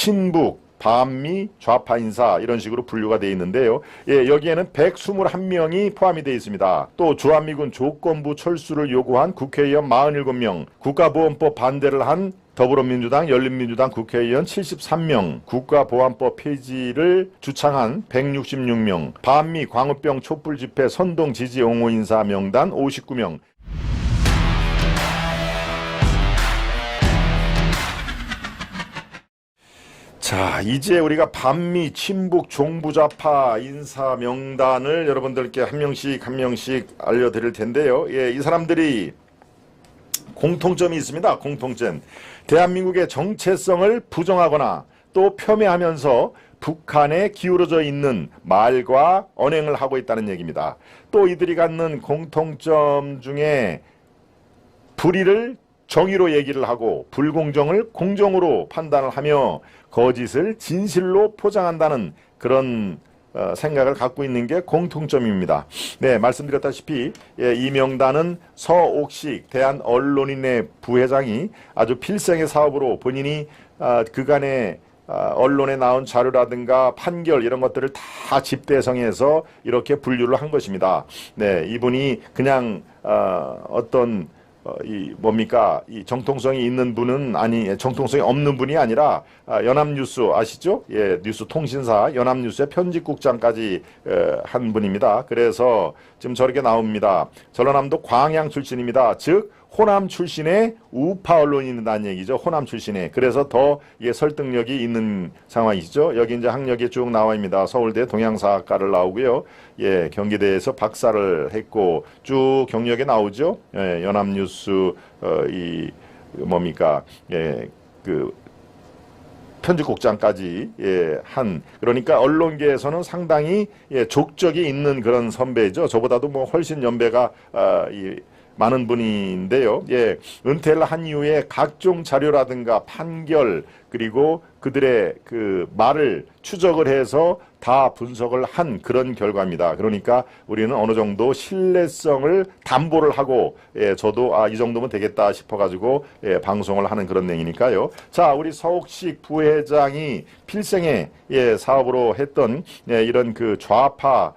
친북, 반미, 좌파 인사 이런 식으로 분류가 되어 있는데요. 예, 여기에는 121명이 포함이 되어 있습니다. 또 주한미군 조건부 철수를 요구한 국회의원 47명, 국가보안법 반대를 한 더불어민주당, 열린민주당 국회의원 73명, 국가보안법 폐지를 주창한 166명, 반미 광우병 촛불 집회 선동 지지 옹호 인사 명단 59명. 자, 이제 우리가 반미, 친북, 종부좌파 인사 명단을 여러분들께 한 명씩 알려드릴 텐데요. 예, 이 사람들이 공통점이 있습니다. 공통점. 대한민국의 정체성을 부정하거나 또 폄훼하면서 북한에 기울어져 있는 말과 언행을 하고 있다는 얘기입니다. 또 이들이 갖는 공통점 중에 불의를 정의로 얘기를 하고 불공정을 공정으로 판단을 하며 거짓을 진실로 포장한다는 그런 생각을 갖고 있는 게 공통점입니다. 네, 말씀드렸다시피 이 명단은 서옥식 대한언론인의 부회장이 아주 필생의 사업으로 본인이 그간의 언론에 나온 자료라든가 판결 이런 것들을 다 집대성해서 이렇게 분류를 한 것입니다. 네, 이분이 그냥 이 정통성이 있는 분은 정통성이 없는 분이 아니라 연합뉴스 아시죠? 예, 뉴스 통신사 연합뉴스의 편집국장까지 한 분입니다. 그래서 지금 저렇게 나옵니다. 전라남도 광양 출신입니다. 즉 호남 출신의 우파 언론인이라는 얘기죠. 호남 출신의. 그래서 더 설득력이 있는 상황이죠. 여기 이제 학력이 쭉 나와 있습니다. 서울대 동양사학과를 나오고요. 예, 경기대에서 박사를 했고 쭉 경력에 나오죠. 예, 연합뉴스 편집국장까지 그러니까 언론계에서는 상당히 족적이 있는 그런 선배죠. 저보다도 뭐 훨씬 연배가 많은 분인데요. 예, 은퇴를 한 이후에 각종 자료라든가 판결 그리고 그들의 그 말을 추적을 해서 다 분석을 한 그런 결과입니다. 그러니까 우리는 어느 정도 신뢰성을 담보를 하고 저도 이 정도면 되겠다 싶어가지고 방송을 하는 그런 내용이니까요. 자, 우리 서옥식 부회장이 필생의 사업으로 했던 이런 그 좌파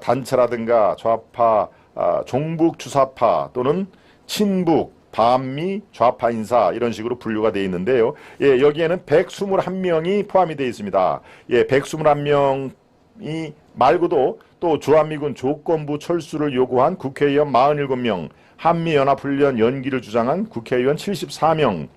단체라든가 좌파 종북 주사파 또는 친북, 반미, 좌파 인사 이런 식으로 분류가 되어 있는데요. 예, 여기에는 121명이 포함이 되어 있습니다. 예, 121명이 말고도 또 주한미군 조건부 철수를 요구한 국회의원 47명, 한미연합훈련 연기를 주장한 국회의원 74명,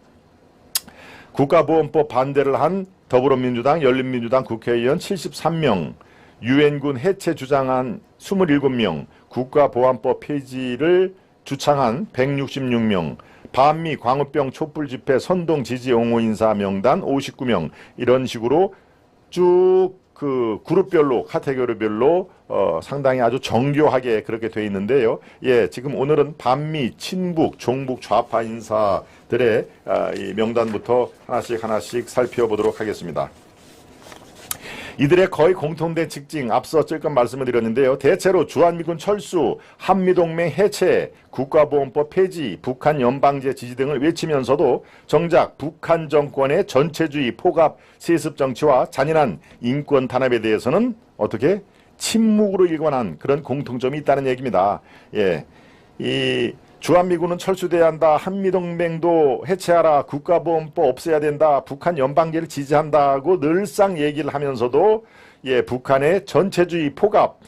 국가보안법 반대를 한 더불어민주당, 열린민주당 국회의원 73명, 유엔군 해체 주장한 27명, 국가보안법 폐지를 주창한 166명, 반미 광우병 촛불 집회 선동 지지 옹호 인사 명단 59명 이런 식으로 쭉 그 그룹별로 카테고리별로 상당히 아주 정교하게 그렇게 돼 있는데요. 예, 지금 오늘은 반미, 친북, 종북, 좌파 인사들의 이 명단부터 하나씩 살펴보도록 하겠습니다. 이들의 거의 공통된 특징 앞서 찔끔 말씀을 드렸는데요. 대체로 주한미군 철수, 한미동맹 해체, 국가보안법 폐지, 북한 연방제 지지 등을 외치면서도 정작 북한 정권의 전체주의 포갑 세습 정치와 잔인한 인권 탄압에 대해서는 어떻게 침묵으로 일관한 그런 공통점이 있다는 얘기입니다. 예, 이 주한미군은 철수돼야 한다. 한미동맹도 해체하라. 국가보안법 없애야 된다. 북한 연방제를 지지한다고 늘상 얘기를 하면서도 북한의 전체주의 포갑,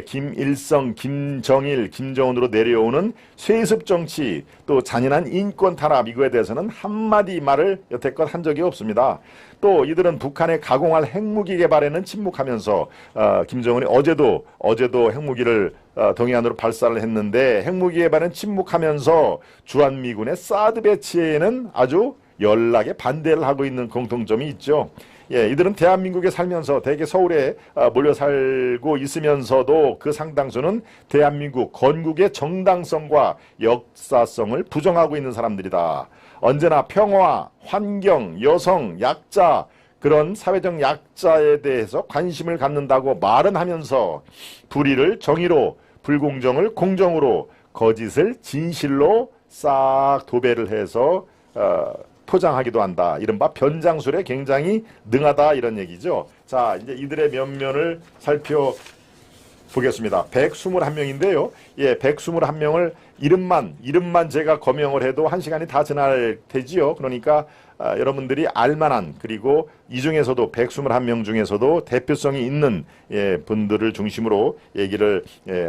김일성, 김정일, 김정은으로 내려오는 쇠습 정치, 또 잔인한 인권 탄압 이거에 대해서는 한마디 말을 여태껏 한 적이 없습니다. 또 이들은 북한에 가공할 핵무기 개발에는 침묵하면서 김정은이 어제도 핵무기를 동해안으로 발사를 했는데 핵무기 개발은 침묵하면서 주한미군의 사드 배치에는 아주 연락에 반대를 하고 있는 공통점이 있죠. 예, 이들은 대한민국에 살면서 대개 서울에 몰려 살고 있으면서도 그 상당수는 대한민국 건국의 정당성과 역사성을 부정하고 있는 사람들이다. 언제나 평화, 환경, 여성, 약자 그런 사회적 약자에 대해서 관심을 갖는다고 말은 하면서 불의를 정의로, 불공정을 공정으로, 거짓을 진실로 싹 도배를 해서 포장하기도 한다. 이른바 변장술에 굉장히 능하다 이런 얘기죠. 자, 이제 이들의 면면을 살펴보겠습니다. 121명인데요. 예, 121명을 이름만 제가 거명을 해도 한 시간이 다 지날 테지요. 그러니까 여러분들이 알만한, 그리고 이 중에서도 121명 중에서도 대표성이 있는 분들을 중심으로 얘기를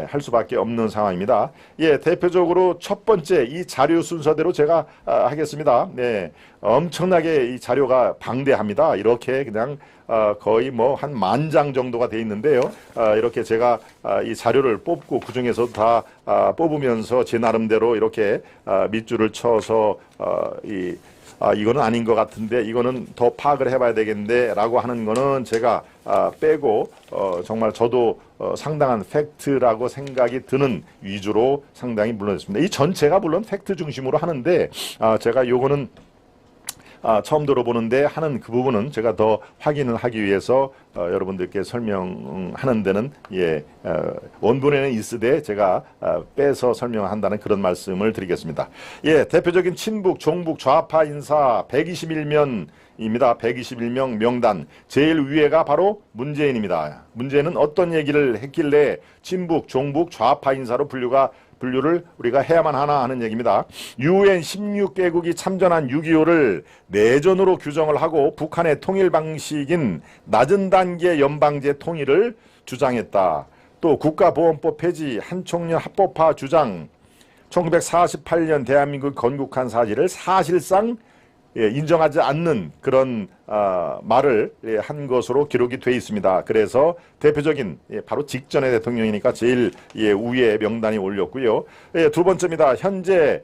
할 수밖에 없는 상황입니다. 예, 대표적으로 첫 번째 이 자료 순서대로 제가 하겠습니다. 네, 엄청나게 이 자료가 방대합니다. 이렇게 그냥 거의 뭐 한 10,000장 정도가 돼 있는데요. 이렇게 제가 이 자료를 뽑고 그 중에서 다 뽑으면서 제 나름대로 이렇게 밑줄을 쳐서 이거는 아닌 것 같은데 이거는 더 파악을 해봐야 되겠는데 라고 하는 거는 제가 빼고 정말 저도 상당한 팩트라고 생각이 드는 위주로 상당히 물러냈습니다. 이 전체가 물론 팩트 중심으로 하는데 제가 요거는 처음 들어보는데 하는 그 부분은 제가 더 확인을 하기 위해서 여러분들께 설명하는 데는 원본에는 있으되 제가 빼서 설명한다는 그런 말씀을 드리겠습니다. 예, 대표적인 친북, 종북, 좌파 인사 121명입니다. 121명 명단. 제일 위에가 바로 문재인입니다. 문재인은 어떤 얘기를 했길래 친북, 종북, 좌파 인사로 분류를 우리가 해야만 하나 하는 얘기입니다. UN 16개국이 참전한 6.25를 내전으로 규정을 하고 북한의 통일 방식인 낮은 단계 연방제 통일을 주장했다. 또 국가보안법 폐지, 한총련 합법화 주장, 1948년 대한민국 건국한 사실을 사실상 인정하지 않는 그런 말을 한 것으로 기록이 돼 있습니다. 그래서 대표적인 바로 직전의 대통령이니까 제일 위에 명단이 올렸고요. 두 번째입니다. 현재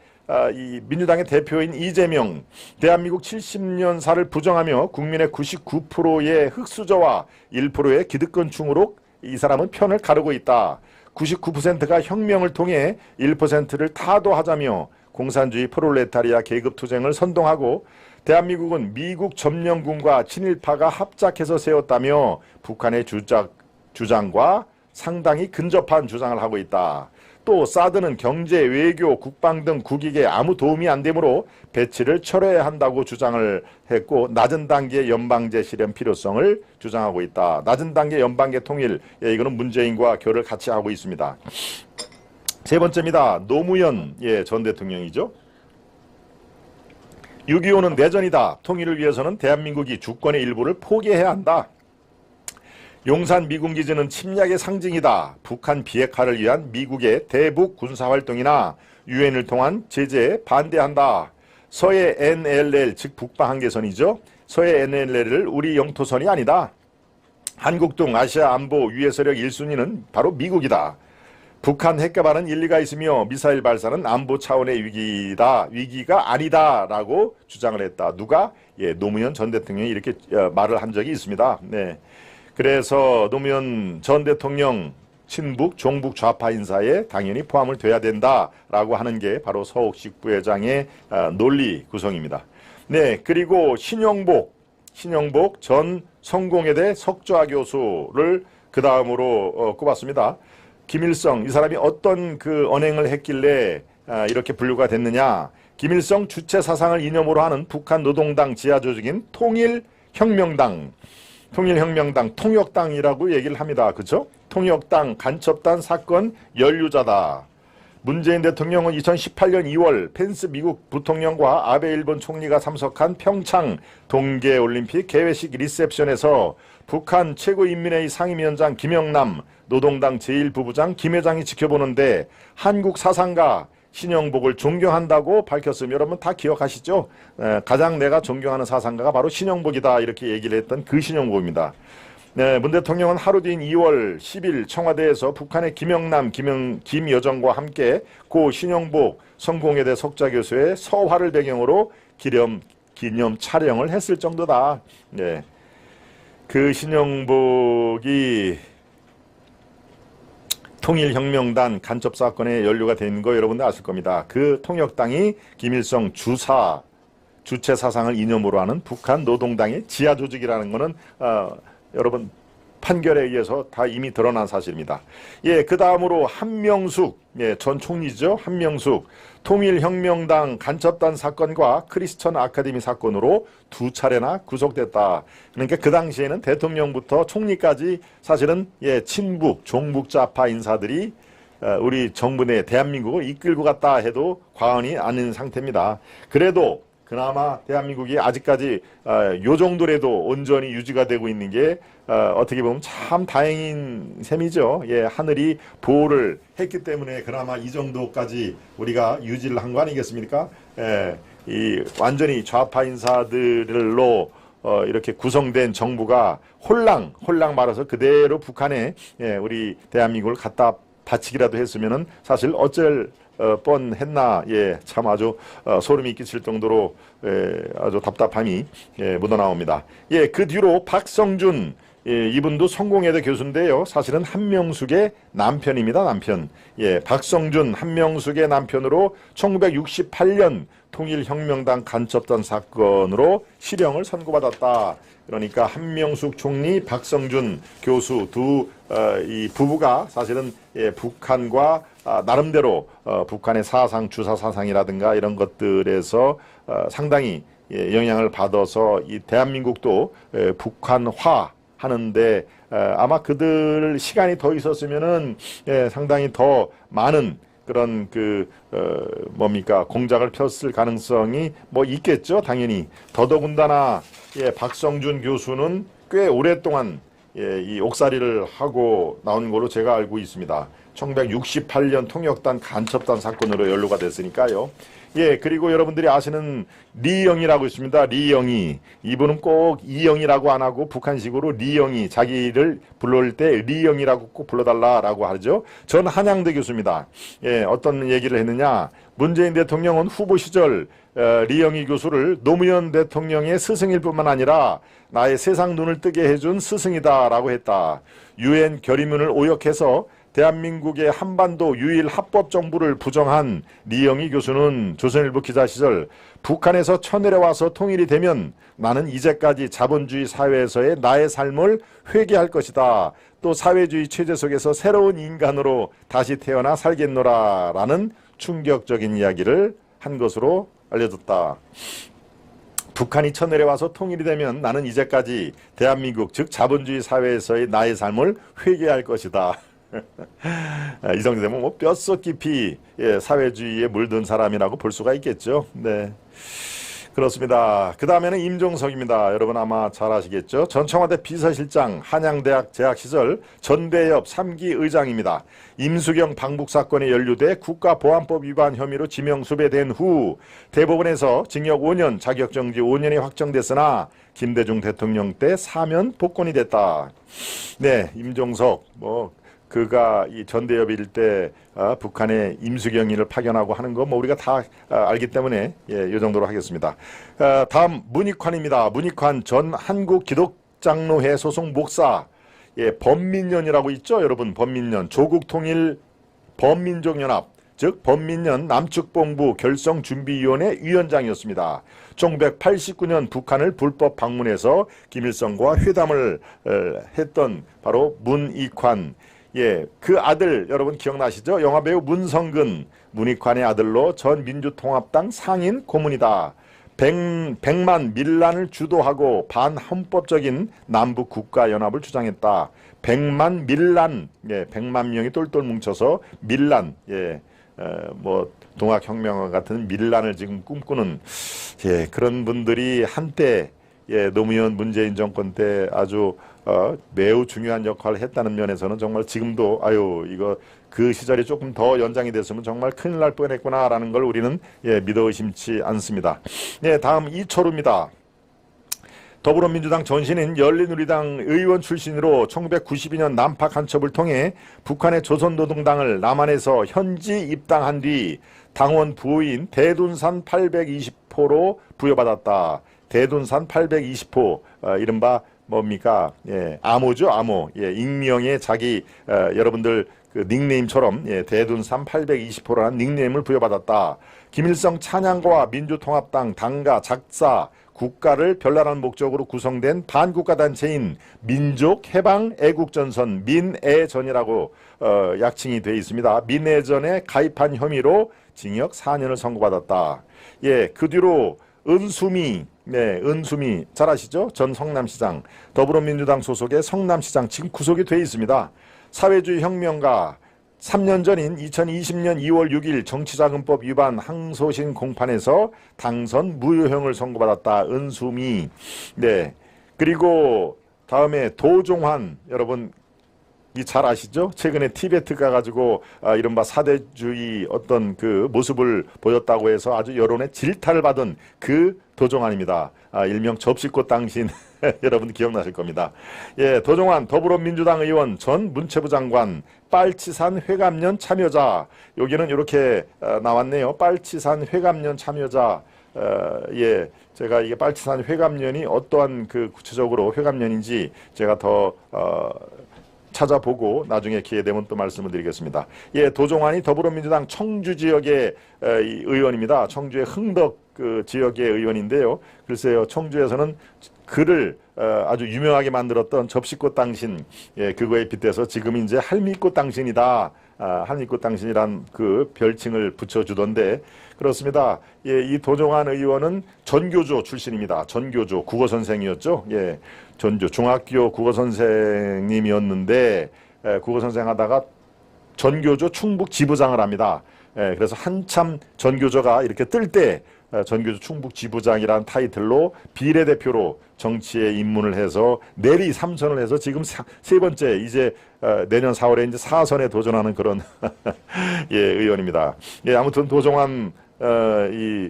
이 민주당의 대표인 이재명, 대한민국 70년사를 부정하며 국민의 99%의 흑수저와 1%의 기득권층으로 이 사람은 편을 가르고 있다. 99%가 혁명을 통해 1%를 타도하자며 공산주의 프롤레타리아 계급투쟁을 선동하고 대한민국은 미국 점령군과 친일파가 합작해서 세웠다며 북한의 주장과 상당히 근접한 주장을 하고 있다. 또 사드는 경제, 외교, 국방 등 국익에 아무 도움이 안 되므로 배치를 철회해야 한다고 주장을 했고 낮은 단계 연방제 실현 필요성을 주장하고 있다. 낮은 단계 연방제 통일, 이거는 문재인과 결을 같이 하고 있습니다. 세 번째입니다. 노무현 전 대통령이죠. 6.25는 내전이다. 통일을 위해서는 대한민국이 주권의 일부를 포기해야 한다. 용산 미군기지는 침략의 상징이다. 북한 비핵화를 위한 미국의 대북 군사활동이나 유엔을 통한 제재에 반대한다. 서해 NLL, 즉 북방한계선이죠. 서해 NLL을 우리 영토선이 아니다. 한국 등 아시아 안보 유해세력 1순위는 바로 미국이다. 북한 핵개발은 일리가 있으며 미사일 발사는 안보 차원의 위기가 아니다 라고 주장을 했다. 누가? 노무현 전 대통령이 이렇게 말을 한 적이 있습니다. 네. 그래서 노무현 전 대통령 친북, 종북, 좌파 인사에 당연히 포함을 돼야 된다라고 하는 게 바로 서옥식 부회장의 논리 구성입니다. 네, 그리고 신영복 전 성공회대 석좌 교수를 그 다음으로 꼽았습니다. 김일성, 이 사람이 어떤 그 언행을 했길래 이렇게 분류가 됐느냐. 김일성 주체 사상을 이념으로 하는 북한 노동당 지하 조직인 통일혁명당, 통역당이라고 얘기를 합니다. 그렇죠? 통역당, 간첩단 사건 연루자다. 문재인 대통령은 2018년 2월 펜스 미국 부통령과 아베 일본 총리가 참석한 평창 동계올림픽 개회식 리셉션에서 북한 최고인민회의 상임위원장 김영남, 노동당 제1부부장 김 회장이 지켜보는데 한국 사상가 신영복을 존경한다고 밝혔으면 여러분 다 기억하시죠? 가장 내가 존경하는 사상가가 바로 신영복이다 이렇게 얘기를 했던 그 신영복입니다. 네, 문 대통령은 하루 뒤인 2월 10일 청와대에서 북한의 김영남, 김여정과 함께 고 신영복 성공회대 석좌 교수의 서화를 배경으로 기념 촬영을 했을 정도다. 네, 그 신영복이 통일혁명단 간첩사건에 연루가 된 거 여러분들 아실 겁니다. 그 통역당이 김일성 주체 사상을 이념으로 하는 북한 노동당의 지하조직이라는 거는 여러분 판결에 의해서 다 이미 드러난 사실입니다. 예, 그 다음으로 한명숙, 예, 전 총리죠. 한명숙 통일혁명당 간첩단 사건과 크리스천 아카데미 사건으로 2차례나 구속됐다. 그러니까 그 당시에는 대통령부터 총리까지 사실은 예, 친북, 종북좌파 인사들이 우리 정부 내 대한민국을 이끌고 갔다 해도 과언이 아닌 상태입니다. 그래도 그나마 대한민국이 아직까지 요 정도라도 온전히 유지가 되고 있는 게 어떻게 보면 참 다행인 셈이죠. 예, 하늘이 보호를 했기 때문에 그나마 이 정도까지 우리가 유지를 한 거 아니겠습니까? 예, 이 완전히 좌파 인사들로 이렇게 구성된 정부가 홀랑 말아서 그대로 북한에 예, 우리 대한민국을 갖다 바치기라도 했으면은 사실 어쩔 뻔했나. 예, 참 아주 소름이 끼칠 정도로 아주 답답함이 묻어나옵니다. 예, 그 뒤로 박성준 이분도 성공회대 교수인데요. 사실은 한명숙의 남편입니다. 남편. 예, 박성준 한명숙의 남편으로 1968년 통일혁명당 간첩단 사건으로 실형을 선고받았다. 그러니까 한명숙 총리, 박성준 교수 이 부부가 사실은 예, 북한과 나름대로 북한의 사상, 주사 사상이라든가 이런 것들에서 상당히 예, 영향을 받아서 이 대한민국도 북한화 하는데 아마 그들 시간이 더 있었으면은 예, 상당히 더 많은 그런 공작을 폈을 가능성이 뭐 있겠죠. 당연히. 더더군다나 예, 박성준 교수는 꽤 오랫동안 예, 이 옥살이를 하고 나온 걸로 제가 알고 있습니다. 1968년 통역단 간첩단 사건으로 연루가 됐으니까요. 예, 그리고 여러분들이 아시는 리영이라고 있습니다. 리영이. 이분은 꼭 이영이라고 안 하고 북한식으로 리영이, 자기를 불러올 때 리영이라고 꼭 불러달라라고 하죠. 전 한양대 교수입니다. 예, 어떤 얘기를 했느냐. 문재인 대통령은 후보 시절 리영이 교수를 노무현 대통령의 스승일 뿐만 아니라 나의 세상 눈을 뜨게 해준 스승이다라고 했다. 유엔 결의문을 오역해서 대한민국의 한반도 유일 합법 정부를 부정한 리영희 교수는 조선일보 기자 시절 북한에서 쳐내려와서 통일이 되면 나는 이제까지 자본주의 사회에서의 나의 삶을 회개할 것이다. 또 사회주의 체제 속에서 새로운 인간으로 다시 태어나 살겠노라 라는 충격적인 이야기를 한 것으로 알려졌다. 북한이 쳐내려와서 통일이 되면 나는 이제까지 대한민국 즉 자본주의 사회에서의 나의 삶을 회개할 것이다. 이 정도 되면 뭐 뼛속 깊이 예, 사회주의에 물든 사람이라고 볼 수가 있겠죠. 네, 그렇습니다. 그 다음에는 임종석입니다. 여러분 아마 잘 아시겠죠. 전 청와대 비서실장, 한양대학 재학 시절 전대협 3기 의장입니다. 임수경 방북 사건에 연루돼 국가보안법 위반 혐의로 지명수배된 후 대법원에서 징역 5년, 자격정지 5년이 확정됐으나 김대중 대통령 때 사면 복권이 됐다. 네, 임종석 그가 이 전대협일 때 북한에 임수경이를 파견하고 하는 거 우리가 다 알기 때문에 이 정도로 하겠습니다. 다음 문익환입니다. 문익환 전 한국기독장로회 소속 목사. 예, 범민련이라고 있죠, 여러분. 범민련 조국통일 범민족연합 즉 범민련 남측본부 결성준비위원회 위원장이었습니다. 1989년 북한을 불법 방문해서 김일성과 회담을 했던 바로 문익환. 예, 그 아들 여러분 기억나시죠? 영화배우 문성근, 문익환의 아들로 전 민주통합당 상인 고문이다. 백만 밀란을 주도하고 반헌법적인 남북 국가연합을 주장했다. 백만 밀란, 예, 100만 명이 똘똘 뭉쳐서 밀란, 예, 동학혁명과 같은 밀란을 지금 꿈꾸는 예, 그런 분들이 한때 예, 노무현 문재인 정권 때 아주 매우 중요한 역할을 했다는 면에서는 정말 지금도 이거 그 시절이 조금 더 연장이 됐으면 정말 큰일 날 뻔했구나라는 걸 우리는 예, 믿어 의심치 않습니다. 네, 다음 이철우입니다. 더불어민주당 전신인 열린우리당 의원 출신으로 1992년 남파 간첩을 통해 북한의 조선노동당을 남한에서 현지 입당한 뒤 당원 부호인 대둔산 820호로 부여받았다. 대둔산 820호, 이른바 뭡니까? 예, 암호죠, 암호. 예, 익명의 자기, 여러분들 그 닉네임처럼, 예, 대둔산 820호라는 닉네임을 부여받았다. 김일성 찬양가와 민주통합당 당가, 작사, 국가를 별나라는 목적으로 구성된 반국가 단체인 민족해방애국전선 민애전이라고 약칭이 되어 있습니다. 민애전에 가입한 혐의로 징역 4년을 선고받았다. 예, 그 뒤로 은수미, 네, 은수미 잘 아시죠? 전 성남시장, 더불어민주당 소속의 성남시장 지금 구속이 되어 있습니다. 사회주의 혁명가 3년 전인 2020년 2월 6일 정치자금법 위반 항소심 공판에서 당선 무효형을 선고받았다. 은수미. 네. 그리고 다음에 도종환, 여러분 이 잘 아시죠? 최근에 티베트 가가지고 이른바 사대주의 어떤 그 모습을 보였다고 해서 아주 여론의 질타를 받은 그 도종환입니다. 일명 접시꽃 당신 여러분 기억나실 겁니다. 예, 도종환 더불어민주당 의원 전 문체부 장관 빨치산 회감년 참여자. 여기는 이렇게 나왔네요. 빨치산 회감년 참여자. 예, 제가 이게 빨치산 회감년이 어떠한 그 구체적으로 회감년인지 제가 더 찾아보고 나중에 기회 되면 또 말씀을 드리겠습니다. 예, 도종환이 더불어민주당 청주 지역의 의원입니다. 청주의 흥덕 그 지역의 의원인데요. 글쎄요, 청주에서는 그를 아주 유명하게 만들었던 접시꽃 당신, 예, 그거에 빗대서 지금 이제 할미꽃 당신이다. 할미꽃 당신이란 그 별칭을 붙여주던데 그렇습니다. 예, 이 도종환 의원은 전교조 출신입니다. 전교조 국어선생이었죠. 예, 전교 중학교 국어선생님이었는데 국어선생 하다가 전교조 충북 지부장을 합니다. 예, 그래서 한참 전교조가 이렇게 뜰 때 전교조 충북 지부장이라는 타이틀로 비례대표로 정치에 입문을 해서 내리 3선을 해서 지금 세 번째 이제 내년 4월에 이제 4선에 도전하는 그런 예, 의원입니다. 예, 아무튼 도종환 이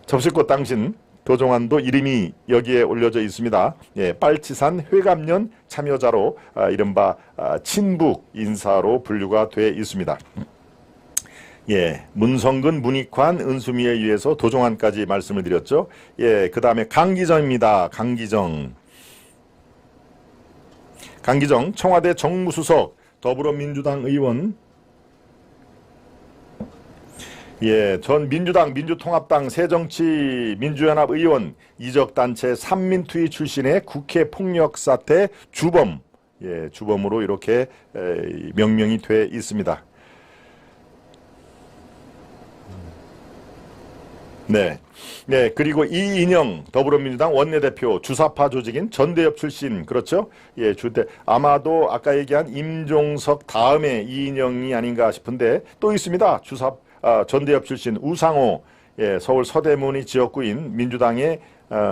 접시꽃 당신 도종환도 이름이 여기에 올려져 있습니다. 예, 빨치산 회감년 참여자로 이른바 친북 인사로 분류가 돼 있습니다. 예, 문성근, 문익환, 은수미에 의해서 도종환까지 말씀을 드렸죠. 예, 그 다음에 강기정입니다. 강기정. 강기정 청와대 정무수석, 더불어민주당 의원. 예, 전 민주당, 민주통합당, 새정치민주연합 의원, 이적단체 삼민투의 출신의 국회 폭력사태 주범, 예, 주범으로 이렇게 명명이 돼 있습니다. 네. 네, 그리고 이인영 더불어민주당 원내대표 주사파 조직인 전대협 출신, 그렇죠? 예, 아마도 아까 얘기한 임종석 다음에 이인영이 아닌가 싶은데 또 있습니다. 전대협 출신 우상호, 예, 서울 서대문이 지역구인 민주당의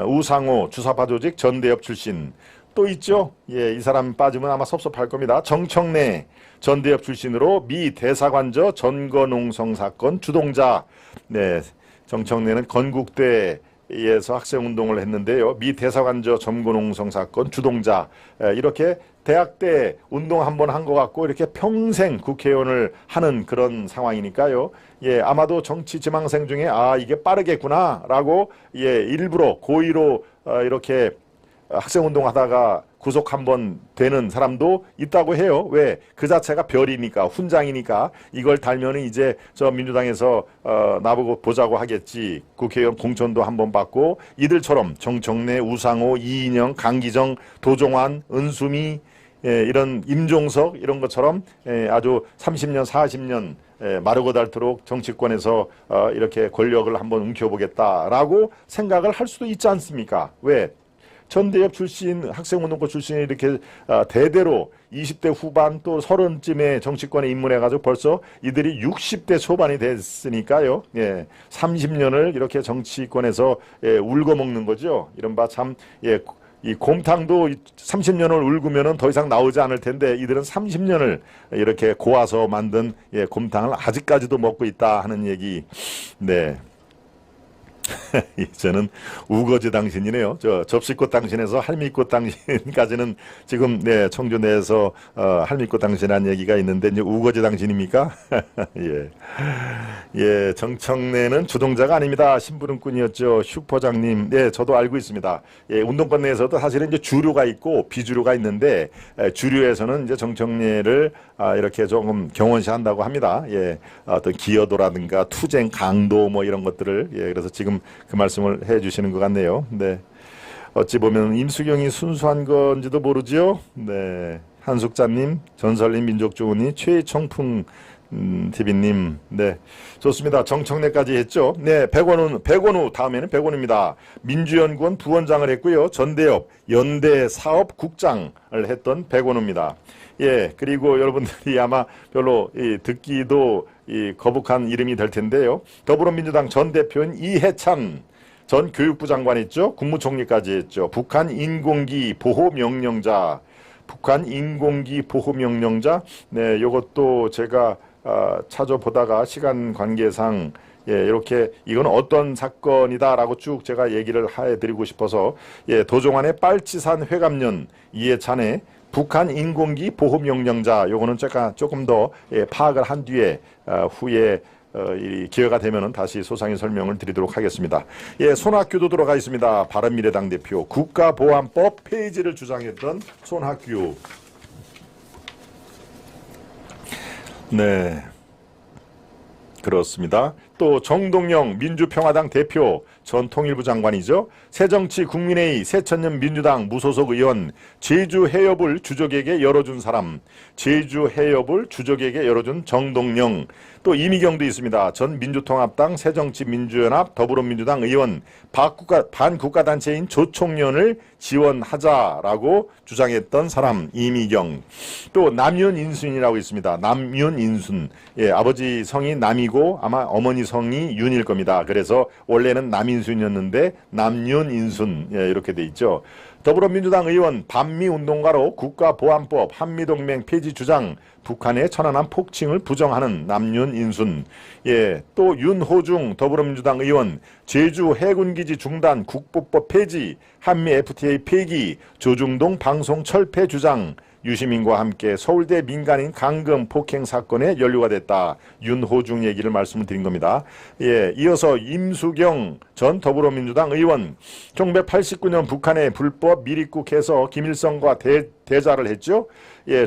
우상호 주사파 조직 전대협 출신 또 있죠. 예, 이 사람 빠지면 아마 섭섭할 겁니다. 정청래 전대협 출신으로 미 대사관저 전거농성 사건 주동자. 네. 정청래는 건국대에서 학생운동을 했는데요. 미 대사관저 점거농성 사건 주동자. 이렇게 대학 때 운동 한번 한 것 같고 이렇게 평생 국회의원을 하는 그런 상황이니까요. 예, 아마도 정치 지망생 중에 이게 빠르겠구나 라고 예, 일부러 고의로 이렇게 학생운동 하다가 구속 한번 되는 사람도 있다고 해요. 왜? 그 자체가 별이니까, 훈장이니까 이걸 달면은 이제 저 민주당에서 나보고 보자고 하겠지. 국회의원 공천도 한번 받고 이들처럼 정청래, 우상호, 이인영, 강기정, 도종환, 은수미, 예, 이런 임종석 이런 것처럼 아주 30년, 40년 마르고 닳도록 정치권에서 이렇게 권력을 한번 움켜보겠다라고 생각을 할 수도 있지 않습니까? 왜? 전대협 출신, 학생운동가 출신이 이렇게 대대로 20대 후반 또 30쯤에 정치권에 입문해가지고 벌써 이들이 60대 초반이 됐으니까요. 예, 30년을 이렇게 정치권에서 울고 먹는 거죠. 이른바 참, 예, 이 곰탕도 30년을 울구면은 더 이상 나오지 않을 텐데 이들은 30년을 이렇게 고아서 만든 예, 곰탕을 아직까지도 먹고 있다 하는 얘기. 네. 저는 우거지 당신이네요. 저 접시꽃 당신에서 할미꽃 당신까지는 지금 네, 청주 내에서 할미꽃 당신이라는 얘기가 있는데 이제 우거지 당신입니까? 예. 예, 정청래는 주동자가 아닙니다. 심부름꾼이었죠. 슈퍼장님. 네, 저도 알고 있습니다. 예, 운동권 내에서도 사실은 이제 주류가 있고 비주류가 있는데 주류에서는 이제 정청래를 이렇게 조금 경원시한다고 합니다. 예, 어떤 기여도라든가 투쟁 강도 뭐 이런 것들을 예, 그래서 지금 그 말씀을 해주시는 것 같네요. 네. 어찌 보면 임수경이 순수한 건지도 모르지요. 네. 한숙자님, 전설님, 민족주은이, 최청풍 TV님, 네, 좋습니다. 정청래까지 했죠. 네, 백원우 다음에는 백원우입니다. 민주연구원 부원장을 했고요. 전대협 연대사업국장을 했던 백원우입니다. 예, 그리고 여러분들이 아마 별로 듣기도 거북한 이름이 될 텐데요. 더불어민주당 전 대표인 이해찬 전 교육부 장관 했죠. 국무총리까지 했죠. 북한 인공기 보호 명령자, 네, 이것도 제가 찾아보다가 시간 관계상 이렇게 이건 어떤 사건이다라고 쭉 제가 얘기를 해드리고 싶어서 도종환의 빨치산 회감년 이해찬의 북한 인공기 보호 명령자 요거는 제가 조금 더 파악을 한 뒤에 후에 이 기회가 되면은 다시 소상히 설명을 드리도록 하겠습니다. 손학규도 들어가 있습니다. 바른미래당 대표 국가보안법 폐지를 주장했던 손학규. 네, 그렇습니다. 또 정동영 민주평화당 대표 전 통일부 장관이죠. 새정치 국민회의 새천년 민주당 무소속 의원 제주 해협을 주적에게 열어준 사람, 제주 해협을 주적에게 열어준 정동영. 또 이미경도 있습니다. 전 민주통합당 새정치민주연합 더불어민주당 의원 반국가단체인 조총련을 지원하자라고 주장했던 사람 이미경. 또 남윤인순이라고 있습니다. 남윤인순. 아버지 성이 남이고 아마 어머니 성이 윤일 겁니다. 그래서 원래는 남인순이었는데 남윤인순 이렇게 돼 있죠. 더불어민주당 의원 반미운동가로 국가보안법 한미동맹 폐지 주장, 북한의 천안함 폭칭을 부정하는 남윤인순. 또 윤호중 더불어민주당 의원 제주 해군기지 중단 국보법 폐지, 한미 FTA 폐기, 조중동 방송 철폐 주장, 유시민과 함께 서울대 민간인 강금 폭행 사건에 연루가 됐다. 윤호중 얘기를 말씀을 드린 겁니다. 이어서 임수경 전 더불어민주당 의원 1989년 북한의 불법 미립국해서 김일성과 대자를 했죠.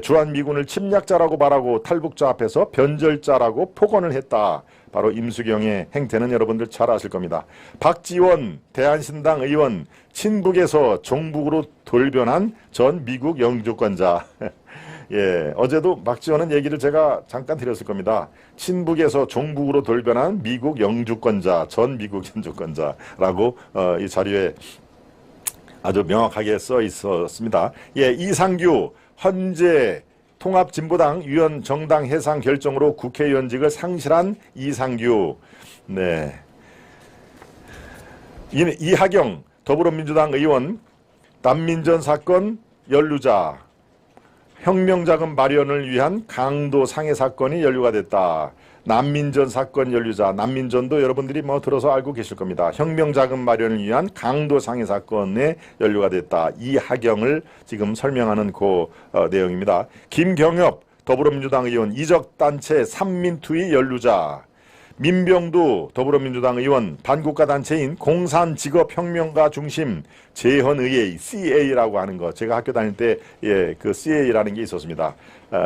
주한미군을 침략자라고 말하고 탈북자 앞에서 변절자라고 폭언을 했다. 바로 임수경의 행태는 여러분들 잘 아실 겁니다. 박지원 대한신당 의원 친북에서 종북으로 돌변한 전 미국 영주권자. 어제도 박지원은 얘기를 제가 잠깐 드렸을 겁니다. 친북에서 종북으로 돌변한 미국 영주권자, 전 미국 영주권자라고 이 자료에 아주 명확하게 써 있었습니다. 이상규 헌재 통합진보당 위원 정당 해상 결정으로 국회의원직을 상실한 이상규. 네. 이하경 더불어민주당 의원 난민전 사건 연루자, 혁명자금 마련을 위한 강도 상해 사건이 연루가 됐다. 난민전 사건 연루자, 난민전도 여러분들이 뭐 들어서 알고 계실 겁니다. 혁명자금 마련을 위한 강도 상해 사건에 연루가 됐다. 이하경을 지금 설명하는 그 내용입니다. 김경엽 더불어민주당 의원 이적단체 삼민투의 연루자, 민병두 더불어민주당 의원 반국가단체인 공산직업혁명가 중심 재헌의회 CA라고 하는 거, 제가 학교 다닐 때 그 CA라는 게 있었습니다.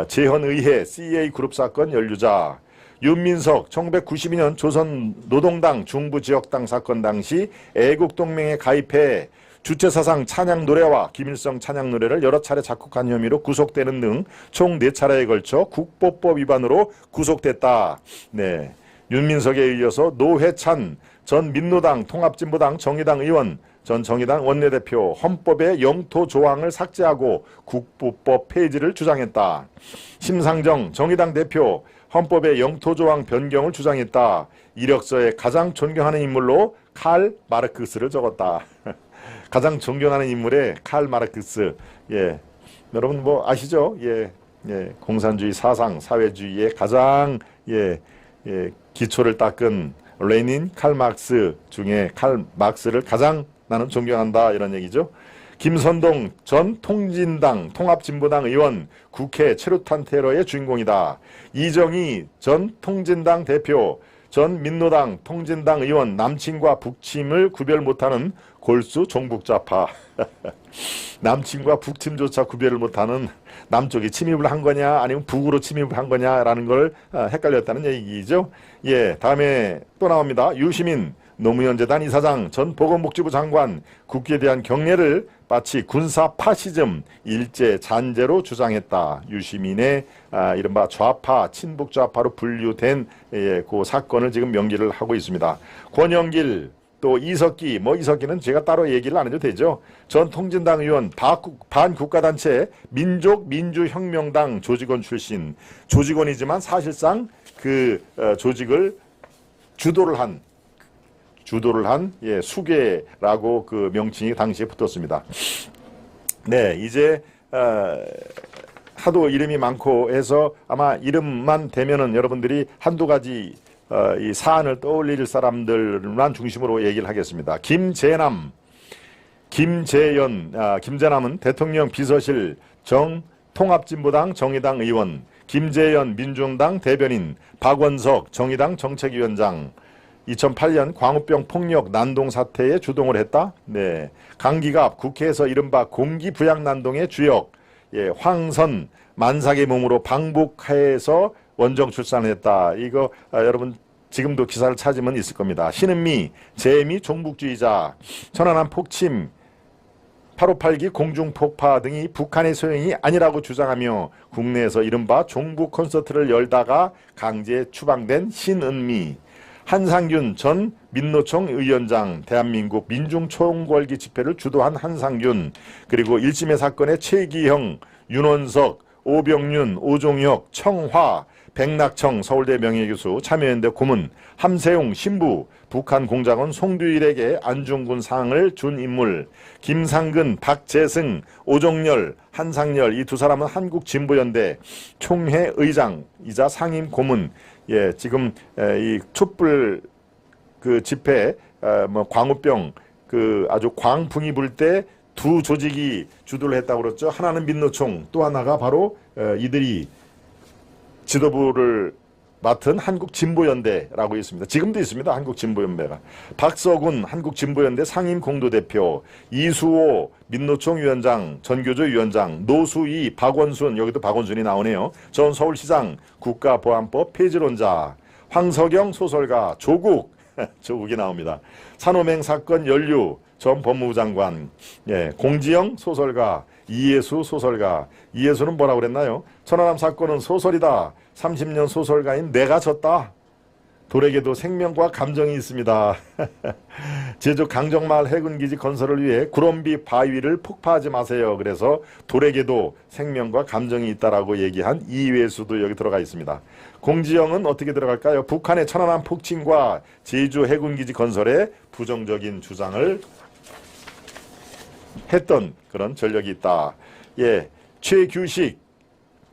재헌의회 CA 그룹 사건 연루자, 윤민석 1992년 조선노동당 중부지역당 사건 당시 애국동맹에 가입해 주체사상 찬양 노래와 김일성 찬양 노래를 여러 차례 작곡한 혐의로 구속되는 등 총 4차례에 걸쳐 국보법 위반으로 구속됐다. 네. 윤민석에 이어서 노회찬 전 민노당 통합진보당 정의당 의원, 전 정의당 원내대표 헌법의 영토 조항을 삭제하고 국보법 폐지를 주장했다. 심상정 정의당 대표 헌법의 영토 조항 변경을 주장했다. 이력서에 가장 존경하는 인물로 칼 마르크스를 적었다. 가장 존경하는 인물에 칼 마르크스. 여러분 뭐 아시죠? 공산주의 사상, 사회주의의 가장 기초를 닦은 레닌, 칼 막스 중에 칼 막스를 가장 나는 존경한다, 이런 얘기죠. 김선동 전 통진당 통합진보당 의원 국회 최루탄 테러의 주인공이다. 이정희 전 통진당 대표 전 민노당 통진당 의원 남친과 북침을 구별 못하는 골수 종북좌파. 남친과 북침조차 구별을 못하는, 남쪽이 침입을 한 거냐 아니면 북으로 침입을 한 거냐라는 걸 헷갈렸다는 얘기죠. 다음에 또 나옵니다. 유시민 노무현 재단 이사장, 전 보건복지부 장관, 국기에 대한 경례를 마치 군사 파시즘 일제 잔재로 주장했다. 유시민의 이른바 좌파, 친북 좌파로 분류된 그 사건을 지금 명기를 하고 있습니다. 권영길, 또 이석기, 이석기는 제가 따로 얘기를 안 해도 되죠. 전 통진당 의원, 반국가단체 민족민주혁명당 조직원 출신, 조직원이지만 사실상 그 조직을 주도를 한 수계라고 그 명칭이 당시에 붙었습니다. 네, 이제 하도 이름이 많고 해서 아마 이름만 대면은 여러분들이 한두 가지 이 사안을 떠올릴 사람들만 중심으로 얘기를 하겠습니다. 김재남, 김재남은 대통령 비서실 통합진보당 정의당 의원, 김재현 민중당 대변인, 박원석 정의당 정책위원장, 2008년 광우병 폭력 난동 사태에 주동을 했다. 네, 강기갑 국회에서 이른바 공기부양 난동의 주역, 황선 만삭의 몸으로 방북해서 원정 출산했다. 이거 여러분 지금도 기사를 찾으면 있을 겁니다. 신은미, 재미 종북주의자, 천안함 폭침, 858기 공중폭파 등이 북한의 소행이 아니라고 주장하며 국내에서 이른바 종북 콘서트를 열다가 강제 추방된 신은미, 한상균 전 민노총 의원장, 대한민국 민중총궐기 집회를 주도한 한상균, 그리고 1심의 사건의 최기형, 윤원석, 오병윤, 오종혁, 청화, 백낙청 서울대 명예교수, 참여연대 고문, 함세웅 신부, 북한 공작원 송두일에게 안중근 상을 준 인물, 김상근, 박재승, 오종열, 한상열, 이 두 사람은 한국진보연대 총회 의장이자 상임 고문. 지금 이 촛불 그 집회, 광우병 그 아주 광풍이 불 때 두 조직이 주도를 했다고 그랬죠. 하나는 민노총, 또 하나가 바로 이들이 지도부를 맡은 한국진보연대라고 있습니다. 지금도 있습니다. 한국진보연대가. 박서군 한국진보연대 상임공도대표, 이수호 민노총 위원장, 전교조 위원장, 노수희, 박원순, 여기도 박원순이 나오네요. 전 서울시장, 국가보안법 폐지론자, 황석영 소설가, 조국이 나옵니다. 산호맹 사건 연루, 전 법무부 장관, 공지영 소설가, 이예수 소설가. 이예수는 뭐라고 그랬나요? 천안함 사건은 소설이다. 30년 소설가인 내가 졌다. 돌에게도 생명과 감정이 있습니다. 제주 강정마을 해군기지 건설을 위해 구럼비 바위를 폭파하지 마세요. 그래서 돌에게도 생명과 감정이 있다라고 얘기한 이회수도 여기 들어가 있습니다. 공지영은 어떻게 들어갈까요? 북한의 천안함 폭침과 제주 해군기지 건설에 부정적인 주장을 했던 그런 전력이 있다. 최규식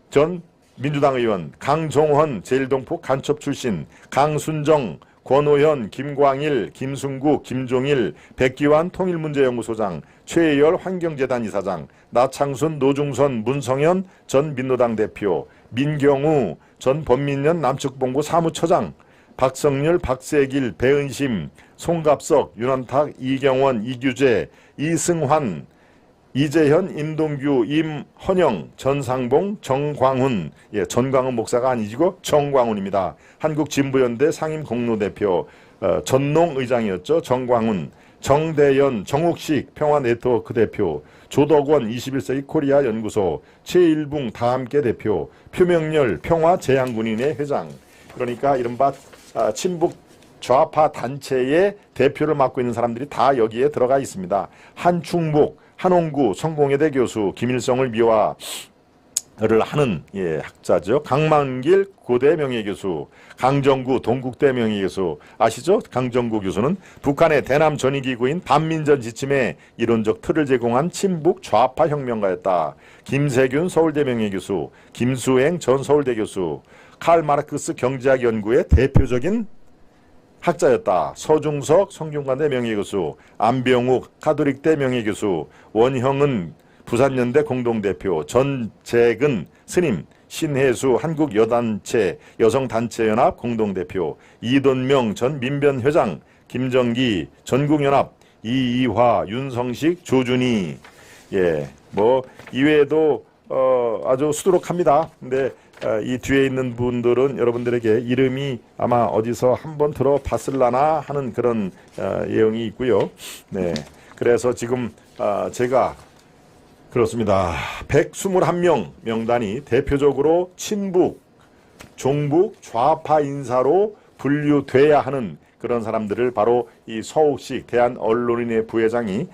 전 민주당 의원, 강종헌 제1동포 간첩 출신, 강순정, 권오현, 김광일, 김순국, 김종일, 백기환 통일문제연구소장, 최혜열 환경재단 이사장, 나창순, 노중선, 문성현 전 민노당 대표, 민경우 전 범민련 남측본부 사무처장, 박성률, 박세길, 배은심, 송갑석, 윤원탁, 이경원, 이규재, 이승환, 이재현, 임동규, 임헌영, 전상봉, 정광훈, 전광훈 목사가 아니고 정광훈입니다. 한국진보연대 상임공로대표, 전농 의장이었죠. 정광훈, 정대연, 정옥식 평화네트워크 대표, 조덕원 21세기 코리아 연구소, 최일붕 다함께 대표, 표명열 평화재향군인회 회장. 그러니까 이른바 친북 좌파 단체의 대표를 맡고 있는 사람들이 다 여기에 들어가 있습니다. 한충목, 한홍구 성공회대 교수, 김일성을 미화를 하는 학자죠. 강만길 고대 명예교수, 강정구 동국대 명예교수. 아시죠? 강정구 교수는 북한의 대남 전위기구인 반민전 지침에 이론적 틀을 제공한 친북 좌파 혁명가였다. 김세균 서울대 명예교수, 김수행 전 서울대 교수, 칼 마르크스 경제학 연구의 대표적인 학자였다. 서중석 성균관대 명예교수, 안병욱 가톨릭대 명예교수, 원형은 부산연대 공동대표, 전재근 스님, 신혜수 한국여단체 여성단체연합 공동대표, 이돈명 전 민변회장, 김정기 전국연합, 이이화, 윤성식, 조준희. 이외에도 아주 수두룩합니다. 근데 이 뒤에 있는 분들은 여러분들에게 이름이 아마 어디서 한번 들어봤을라나 하는 그런 내용이 있고요. 네, 그래서 지금 제가 그렇습니다. 121명 명단이 대표적으로 친북, 종북, 좌파 인사로 분류돼야 하는 그런 사람들을 바로 이 서욱식 대한언론인회 부회장이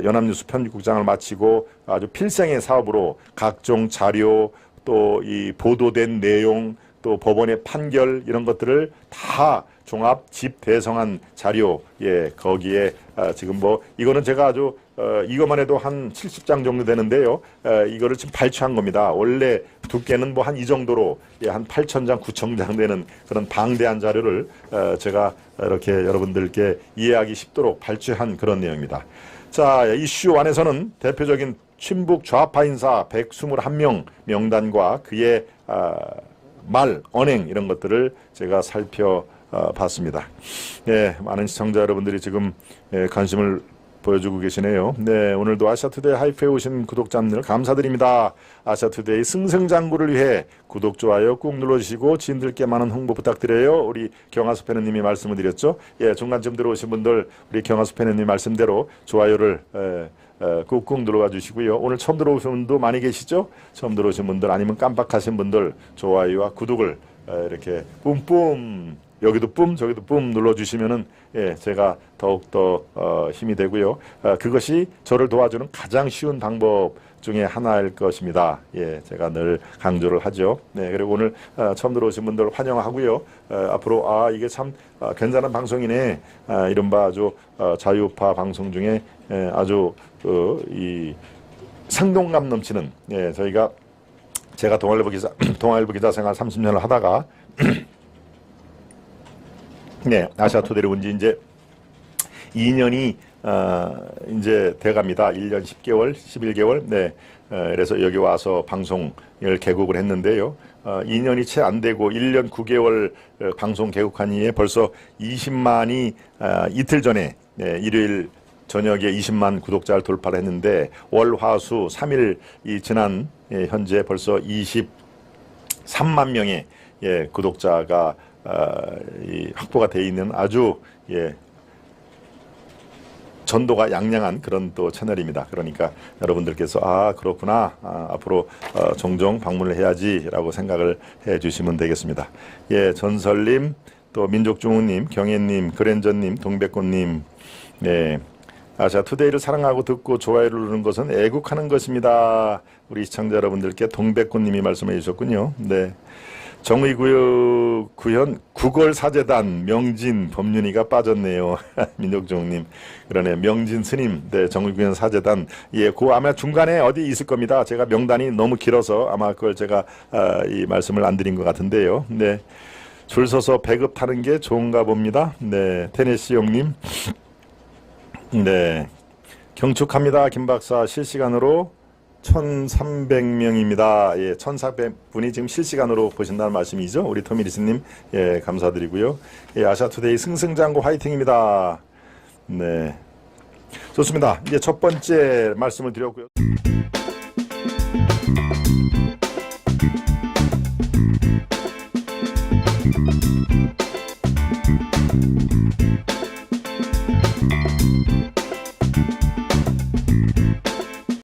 연합뉴스 편집국장을 마치고 아주 필생의 사업으로 각종 자료 또 이 보도된 내용 또 법원의 판결 이런 것들을 다 종합 집대성한 자료 거기에 지금 뭐 이거는 제가 아주 이것만 해도 한 70장 정도 되는데요. 이거를 지금 발췌한 겁니다. 원래 두께는 뭐 한 이 정도로 한 8,000장, 9,000장 되는 그런 방대한 자료를 제가 이렇게 여러분들께 이해하기 쉽도록 발췌한 그런 내용입니다. 자, 이슈 안에서는 대표적인 친북 좌파 인사 121명 명단과 그의 말, 언행 이런 것들을 제가 살펴봤습니다. 네, 많은 시청자 여러분들이 지금 관심을 보여주고 계시네요. 네, 오늘도 아시아투데이 하이프에 오신 구독자님들 감사드립니다. 아시아투데이 승승장구를 위해 구독, 좋아요 꾹 눌러주시고 지인들께 많은 홍보 부탁드려요. 우리 경하수 패너님이 말씀을 드렸죠. 중간쯤 들어오신 분들 우리 경하수 패너님 말씀대로 좋아요를 꾹꾹 눌러와 주시고요. 오늘 처음 들어오신 분도 많이 계시죠? 처음 들어오신 분들 아니면 깜빡하신 분들 좋아요와 구독을 이렇게 뿜뿜 여기도 뿜 저기도 뿜 눌러주시면은 제가 더욱더 힘이 되고요. 그것이 저를 도와주는 가장 쉬운 방법 중에 하나일 것입니다. 제가 늘 강조를 하죠. 네, 그리고 오늘 처음 들어오신 분들 환영하고요. 앞으로 이게 참 괜찮은 방송이네. 이른바 아주 자유파 방송 중에 아주 이 생동감 넘치는 제가 동아일보 기자 생활 30년을 하다가 네, 아시아투데이를 온 지 이제 2년이 이제 돼갑니다. 1년 10개월, 11개월. 네, 그래서 여기 와서 방송을 개국을 했는데요. 2년이 채 안 되고 1년 9개월 방송 개국한 이에 벌써 20만이 이틀 전에 일요일 저녁에 20만 구독자를 돌파를 했는데 월, 화, 수 3일 지난 현재 벌써 23만 명의 구독자가 확보가 되어 있는 아주 전도가 양양한 그런 또 채널입니다. 그러니까 여러분들께서 그렇구나 앞으로 종종 방문을 해야지라고 생각을 해주시면 되겠습니다. 전설님, 또 민족중흥님, 경혜님, 그랜저님, 동백꽃님, 아시아투데이를 사랑하고 듣고 좋아요를 누르는 것은 애국하는 것입니다. 우리 시청자 여러분들께 동백꽃님이 말씀해 주셨군요. 네. 정의구현 구걸사재단 명진 법륜이가 빠졌네요. 민족종님 그러네. 명진 스님, 네, 정의구현 사재단 그 아마 중간에 어디 있을 겁니다. 제가 명단이 너무 길어서 아마 그걸 제가 이 말씀을 안 드린 것 같은데요. 네, 줄 서서 배급 타는 게 좋은가 봅니다. 네, 테네시 형님, 네, 경축합니다. 김 박사 실시간으로 1,300명입니다. 1,400분이 지금 실시간으로 보신다는 말씀이죠. 우리 토미리스님, 감사드리고요. 아시아투데이 승승장구 화이팅입니다. 네, 좋습니다. 이제 첫 번째 말씀을 드렸고요.